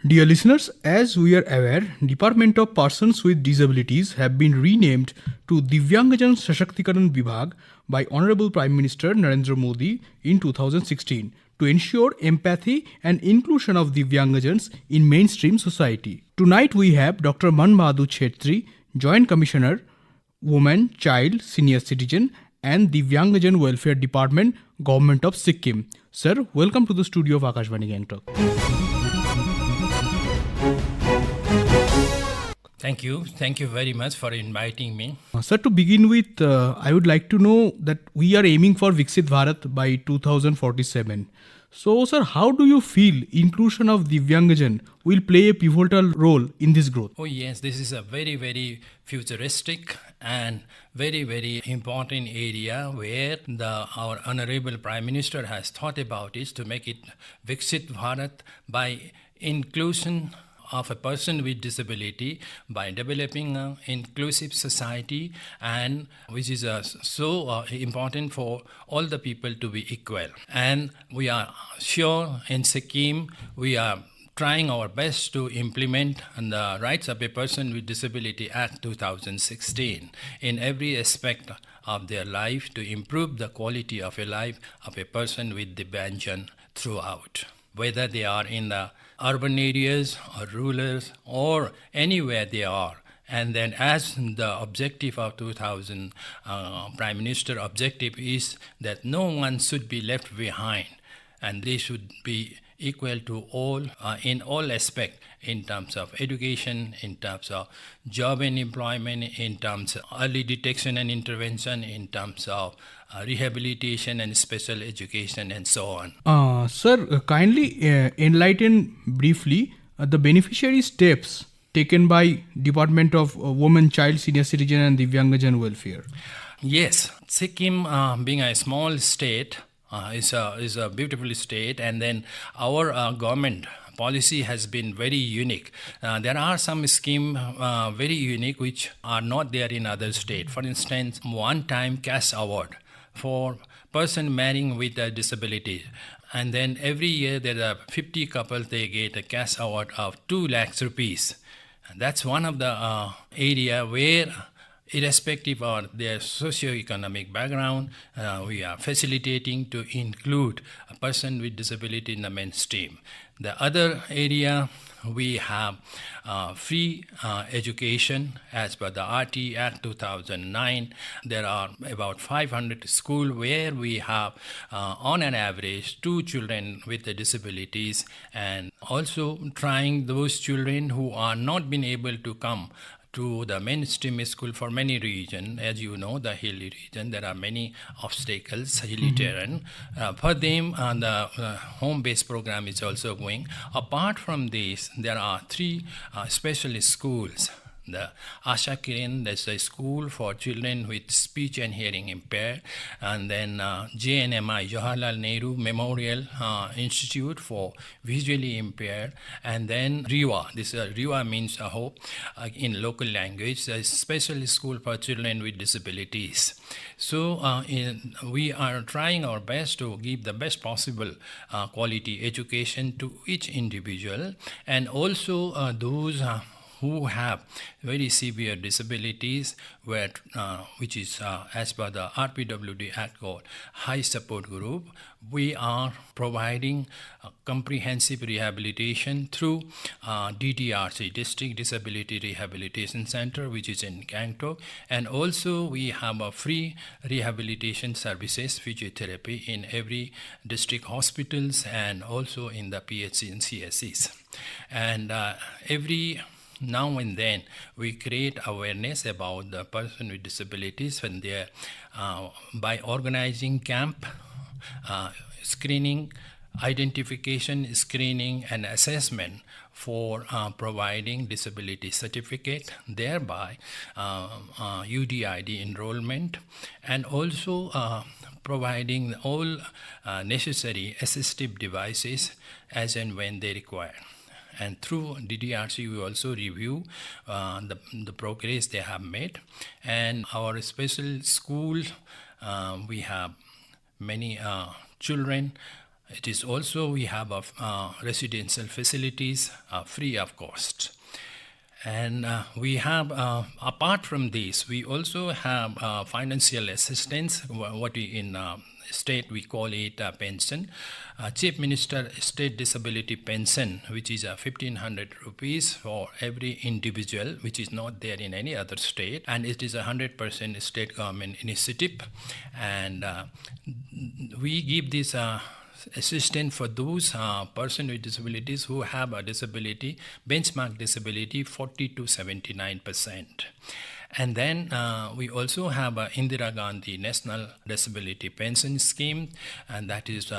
Dear listeners, as we are aware, Department of Persons with Disabilities have been renamed to Divyangjan Sashaktikaran Vibhag by Honorable Prime Minister Narendra Modi in 2016 to ensure empathy and inclusion of Divyangjans in mainstream society. Tonight we have Dr. Manbhadu Chettri, Joint Commissioner, Women, Child, Senior Citizen and Divyangjan Welfare Department, Government of Sikkim. Sir, welcome to the studio of Akashvani Gangtok. Thank you. Thank you very much for inviting me. Sir, to begin with, I would like to know that we are aiming for Viksit Bharat by 2047. So, sir, how do you feel inclusion of Divyangjan will play a pivotal role in this growth? Oh yes, this is a very, very futuristic and very, very important area where our Honorable Prime Minister has thought about is to make it Viksit Bharat by inclusion of a person with disability by developing an inclusive society and which is so important for all the people to be equal. And we are sure in Sikkim we are trying our best to implement the Rights of a Person with Disability Act 2016 in every aspect of their life to improve the quality of a life of a person with Divyangjan throughout, whether they are in the urban areas or rural or anywhere they are. And then as the objective of 2000 Prime Minister objective is that no one should be left behind and they should be equal to all in all aspects in terms of education, in terms of job and employment, in terms of early detection and intervention, in terms of rehabilitation and special education and so on. Sir, kindly enlighten briefly the beneficiary steps taken by Department of Women, Child, Senior Citizen and Divyangjan Welfare. Yes, Sikkim being a small state is a beautiful state, and then our government policy has been very unique. There are some schemes very unique which are not there in other states. For instance, one-time cash award for person marrying with a disability. And then every year there are 50 couples, they get a cash award of 2 lakhs rupees. That's one of the area where irrespective of their socio-economic background, we are facilitating to include a person with disability in the mainstream. The other area, we have free education as per the RT Act 2009. There are about 500 schools where we have on an average 2 children with the disabilities, and also trying those children who are not been able to come to the mainstream school for many regions. As you know, the hilly region, there are many obstacles, hilly terrain. For them, the home-based program is also going. Apart from this, there are 3 special schools. The Asha Kiran, that's a school for children with speech and hearing impaired, and then JNMI, Jawaharlal Nehru Memorial Institute for visually impaired, and then RIWA. This RIWA means a hope in local language, a special school for children with disabilities. So we are trying our best to give the best possible quality education to each individual, and also those who have very severe disabilities, which is as per the RPWD Act called High Support Group. We are providing comprehensive rehabilitation through DDRC, District Disability Rehabilitation Center, which is in Gangtok, and also we have a free rehabilitation services, physiotherapy in every district hospitals and also in the PHC and CSCs. And every now and then we create awareness about the person with disabilities when they by organizing camp, screening, identification, screening and assessment for providing disability certificate, thereby UDID enrollment, and also providing all necessary assistive devices as and when they require. And through DDRC, we also review the progress they have made. And our special school, we have many children It is also, we have residential facilities free of cost. And we have, apart from this, we also have financial assistance, what we in state we call it pension. Chief Minister State Disability Pension, which is 1,500 rupees for every individual, which is not there in any other state, and it is 100% state government initiative. And we give this assistance for those persons with disabilities who have a disability, benchmark disability 40 to 79%. And then we also have Indira Gandhi National Disability Pension Scheme, and that is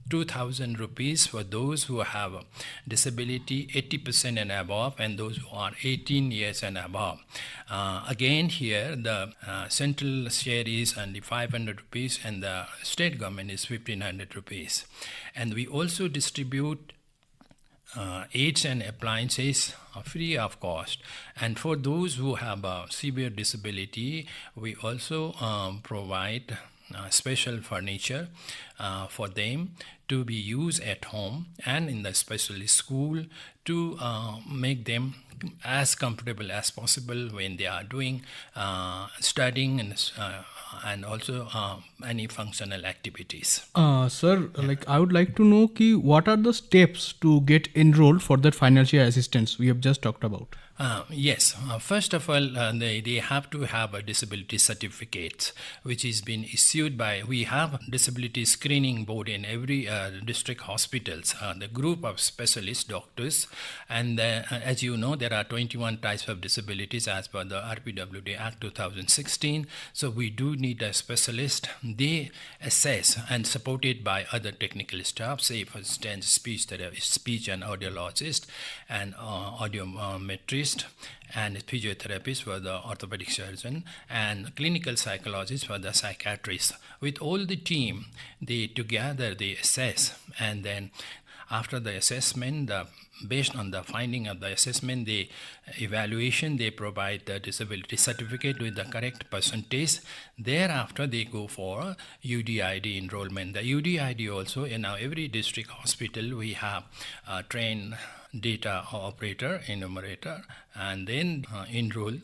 2,000 rupees for those who have a disability 80% and above, and those who are 18 years and above. Again here the central share is only 500 rupees and the state government is 1,500 rupees. And we also distribute aids and appliances free of cost. And for those who have a severe disability, we also provide special furniture for them to be used at home and in the specialist school to make them as comfortable as possible when they are doing studying and also any functional activities. Sir, like I would like to know what are the steps to get enrolled for that financial assistance we have just talked about? Yes, first of all, they have to have a disability certificate, which is been issued by, we have disability screening board in every district hospitals, the group of specialist doctors, and as you know, there are 21 types of disabilities as per the RPWD Act 2016. So we do need a specialist. They assess and supported by other technical staff, say for instance speech therapist, speech and audiologist, and audiometrist, and physiotherapist for the orthopedic surgeon, and clinical psychologist for the psychiatrist. With all the team, they together they assess, and then after the assessment, based on the finding of the assessment, the evaluation, they provide the disability certificate with the correct percentage. Thereafter, they go for UDID enrollment. The UDID also, in our every district hospital, we have trained data operator, enumerator, and then enroll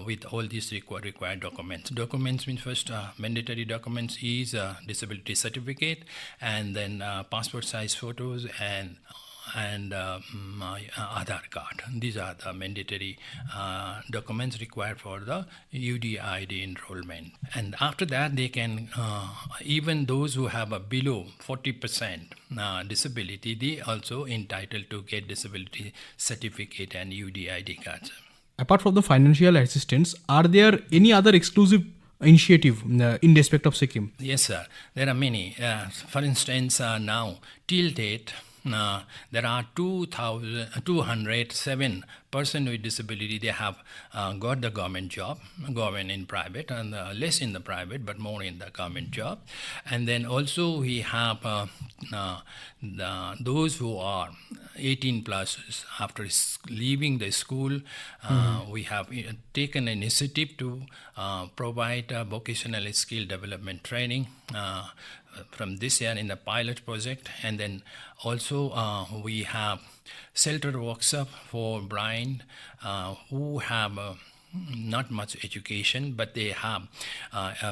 with all these required documents. Documents means first mandatory documents is disability certificate, and then passport size photos and my Aadhaar card. These are the mandatory documents required for the UDID enrollment. And after that, they can, even those who have a below 40% disability, they also entitled to get disability certificate and UDID cards. Apart from the financial assistance, are there any other exclusive initiative in respect of Sikkim? Yes, sir. There are many. For instance, now, till date, there are 207 persons with disability. They have got the government job, government in private, and less in the private, but more in the government job. And then also we have those who are 18 plus after leaving the school. We have taken an initiative to provide vocational skill development training from this year in the pilot project. And then also we have shelter workshop for blind who have not much education, but they have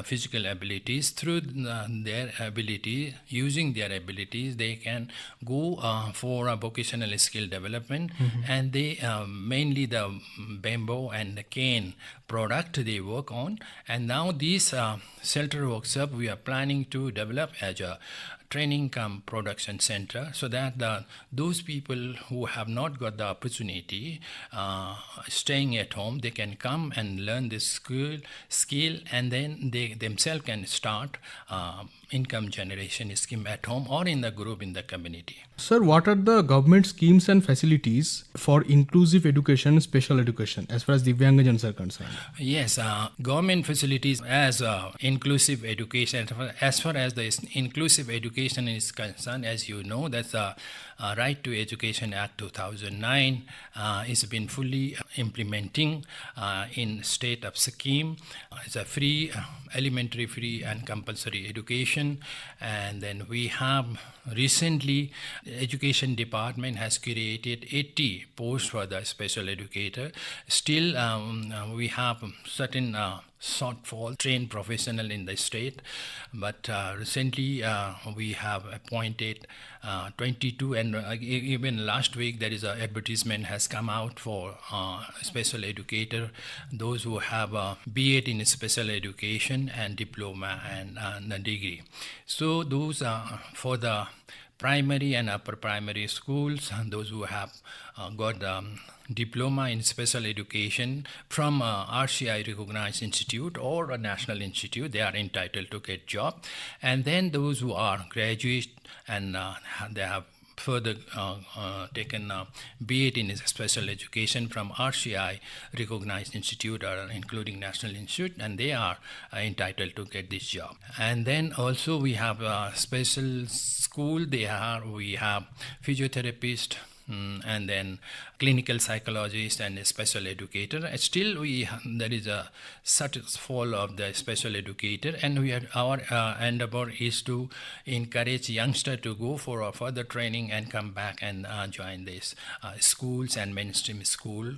physical abilities. Through their ability, using their abilities, they can go for a vocational skill development. And they mainly the bamboo and the cane product they work on. And now these shelter workshop we are planning to develop as a training cum production center, so that those people who have not got the opportunity staying at home, they can come and learn this skill, and then they themselves can start income generation scheme at home or in the group in the community. Sir, what are the government schemes and facilities for inclusive education, special education, as far as Divyangjans are concerned? Yes, government facilities as inclusive education. As far as the inclusive education is concerned, as you know, that's Right to Education Act 2009 is been fully implementing in state of Sikkim. It's a free, elementary free and compulsory education. And then we have recently, Education Department has created 80 posts for the special educator. Still, we have certain shortfall trained professional in the state, but recently we have appointed 22, and even last week there is an advertisement has come out for special educator, those who have a B.Ed in special education and diploma and a degree. So those are for the primary and upper primary schools, those who have got diploma in special education from RCI recognized institute or a national institute, they are entitled to get job. And then those who are graduate and they have further taken B.Ed in special education from RCI recognized institute or including national institute, and they are entitled to get this job. And then also we have a special school. We have physiotherapist, and then clinical psychologist and a special educator. Still, there is a shortfall of the special educator, and our endeavor is to encourage youngsters to go for a further training and come back and join these schools and mainstream school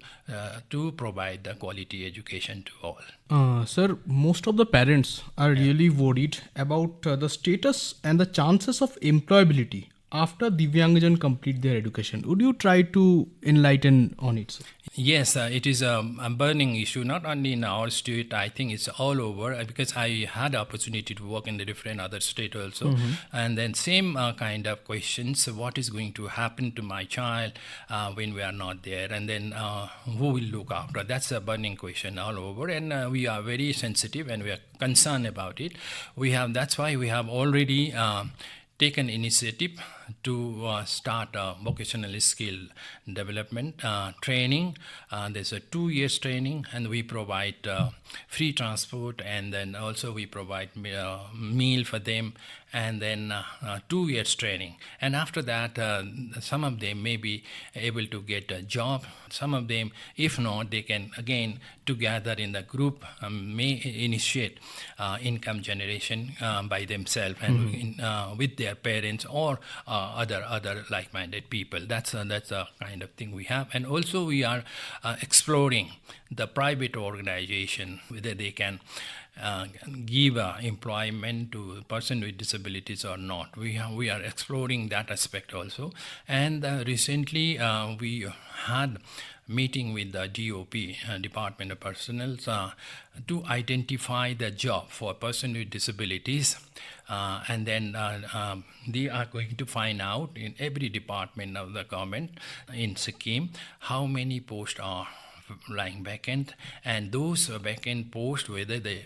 to provide the quality education to all. Sir, most of the parents are really worried about the status and the chances of employability after Divyangjan complete their education. Would you try to enlighten on it, sir? Yes, it is a burning issue, not only in our state, I think it's all over, because I had opportunity to work in the different other state also. And then same kind of questions, what is going to happen to my child when we are not there, and then who will look after? That's a burning question all over, and we are very sensitive and we are concerned about it. That's why we have already taken initiative to start vocational skill development training. There's a 2 years training, and we provide free transport, and then also we provide meal for them, and then 2 years training. And after that, some of them may be able to get a job. Some of them, if not, they can again together in the group may initiate income generation by themselves and with their parents or other like-minded people. That's a kind of thing we have. And also we are exploring the private organization, whether they can give employment to a person with disabilities or not. We are exploring that aspect also. And recently we had meeting with the DOP, Department of Personnel, to identify the job for a person with disabilities. And then they are going to find out in every department of the government in Sikkim how many posts are lying vacant, and those vacant posts, whether they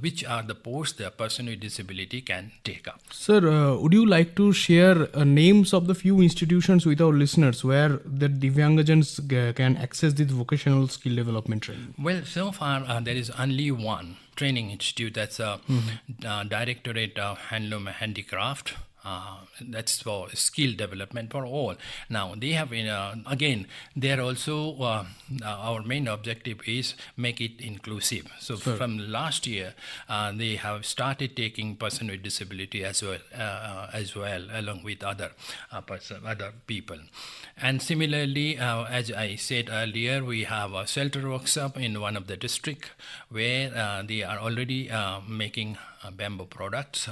which are the posts the person with disability can take up. Sir, would you like to share names of the few institutions with our listeners where the Divyangjans can access this vocational skill development training? Well, so far there is only one training institute, that's a Directorate of Handloom and Handicraft. That's for skill development for all. Now they have again, they're also our main objective is make it inclusive. So from last year they have started taking person with disability as well along with other people. And similarly, as I said earlier, we have a shelter workshop in one of the district where they are already making bamboo products,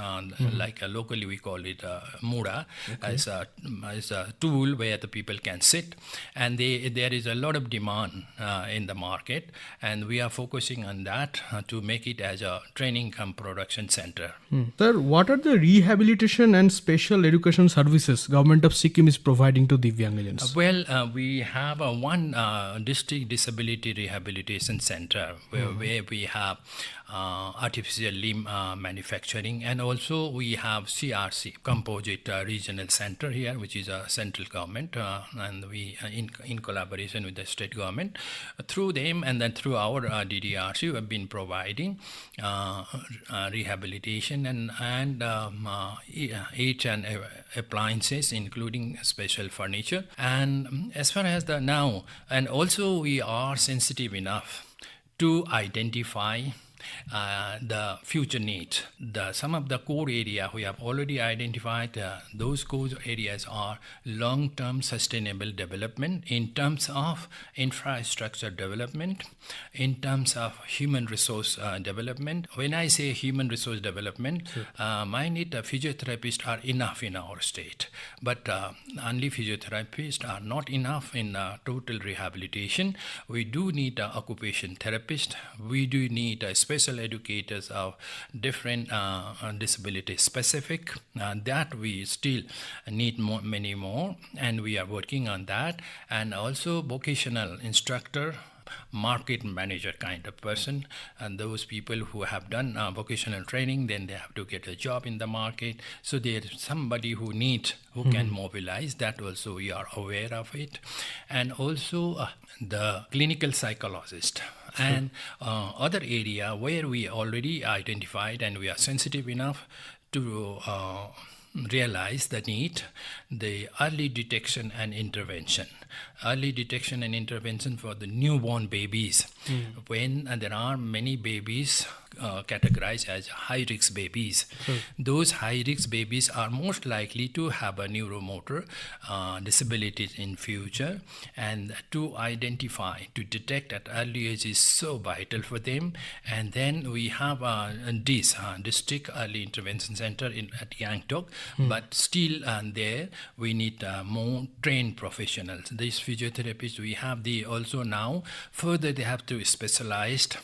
like locally we call it mura, as a tool where the people can sit, and there is a lot of demand in the market, and we are focusing on that to make it as a training cum production center. Sir, what are the rehabilitation and special education services Government of Sikkim is providing to Divyangjans? Well, we have one district disability rehabilitation center where we have artificial limb manufacturing. And also we have CRC, Composite Regional Center here, which is a central government, and we in collaboration with the state government, through them and then through our DDRC, we have been providing rehabilitation and aids and appliances, including special furniture. And as far as the now, and also we are sensitive enough to identify the future needs. Some of the core area we have already identified, those core areas are long-term sustainable development in terms of infrastructure development, in terms of human resource development. When I say human resource development, my need physiotherapists are enough in our state, but only physiotherapists are not enough in total rehabilitation. We do need occupation therapists. We do need special educators of different disability specific, that we still need many more, and we are working on that. And also vocational instructor, market manager kind of person, and those people who have done vocational training, then they have to get a job in the market. So there's somebody who can mobilize. That also we are aware of it. And also the clinical psychologist. And other area where we already identified and we are sensitive enough to realize the need, the early detection and intervention. Early detection and intervention for the newborn babies. When there are many babies categorized as high-risk babies, those high-risk babies are most likely to have a neuromotor disabilities in future, and to identify, to detect at early age is so vital for them. And then we have this district early intervention center at Gangtok, but still there we need more trained professionals. These physiotherapists we have, they also now further they have to specialized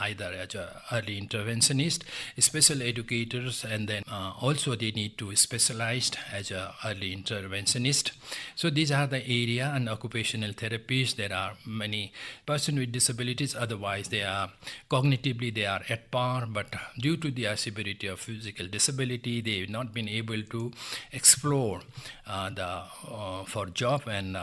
either as a early interventionist, special educators, and then also they need to specialized as a early interventionist. So these are the area. And occupational therapists, there are many persons with disabilities, otherwise they are cognitively they are at par, but due to the severity of physical disability, they have not been able to explore for job and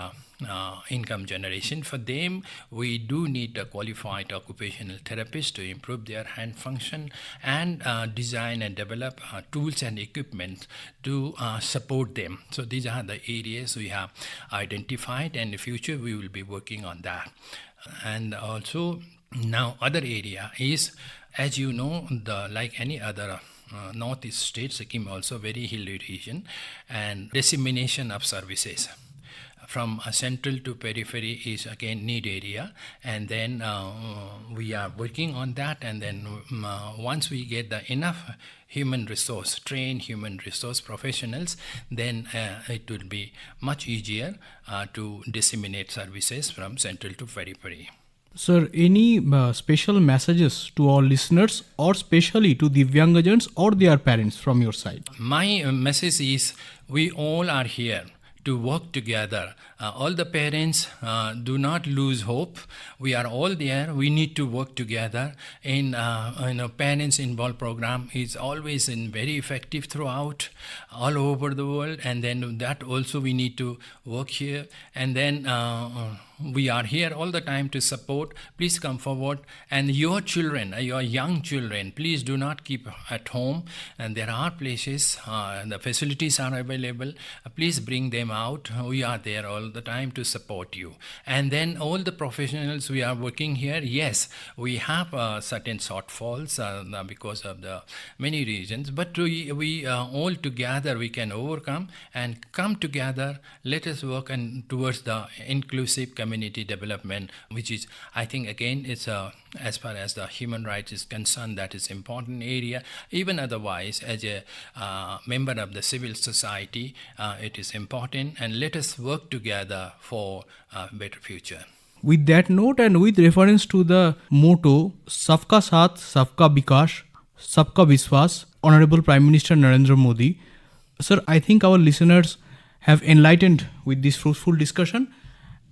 income generation. For them, we do need a qualified occupational therapist to improve their hand function and design and develop tools and equipment to support them. So these are the areas we have identified, and in the future we will be working on that. And also now other area is, as you know, like any other northeast state, Sikkim also very hilly region, and dissemination of services from central to periphery is again need area, and then we are working on that. And then once we get the enough trained human resource professionals, then it will be much easier to disseminate services from central to periphery. Sir, any special messages to our listeners, or especially to Divyangajans or their parents from your side? My message is, we all are here to work together. All the parents, do not lose hope. We are all there. We need to work together. In parents involved program is always very effective throughout all over the world. And then that also we need to work here. And then we are here all the time to support. Please come forward. And your children, your young children, please do not keep at home. And there are places, the facilities are available. Please bring them out. We are there all the time to support you. And then all the professionals we are working here, yes, we have certain shortfalls because of the many reasons, but we all together we can overcome and come together. Let us work towards the inclusive community development, which is, I think, again, it's as far as the human rights is concerned, that is important area. Even otherwise, as a member of the civil society, it is important, and let us work together for a better future. With that note, and with reference to the motto Sabka Saath, Sabka Bikash, Sabka Vishwas, Honorable Prime Minister Narendra Modi, sir, I think our listeners have enlightened with this fruitful discussion,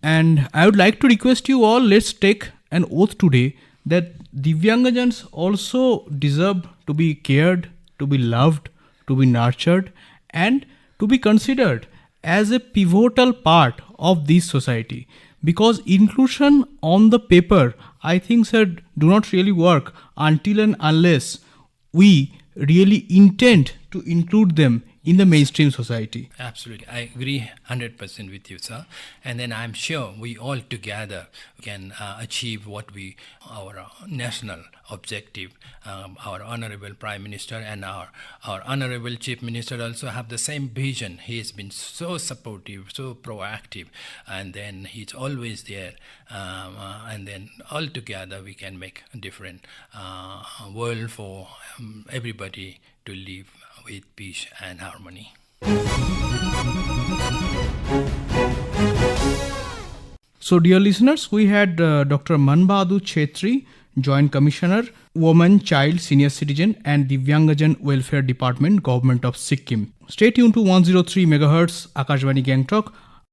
and I would like to request you all, let's take an oath today that Divyangajans also deserve to be cared, to be loved, to be nurtured, and to be considered as a pivotal part of this society. Because inclusion on the paper, I think, sir, do not really work until and unless we really intend to include them in the mainstream society. Absolutely. I agree 100% with you, sir. And then I'm sure we all together can achieve what our national objective, our Honorable Prime Minister and our Honorable Chief Minister also have the same vision. He has been so supportive, so proactive, and then he's always there. And then all together we can make a different world for everybody to live with peace and harmony. So, dear listeners, we had Dr. Manbahadu Chettri, Joint Commissioner, Women, Child, Senior Citizen and Divyangajan Welfare Department, Government of Sikkim. Stay tuned to 103 MHz Akashvani Gangtok.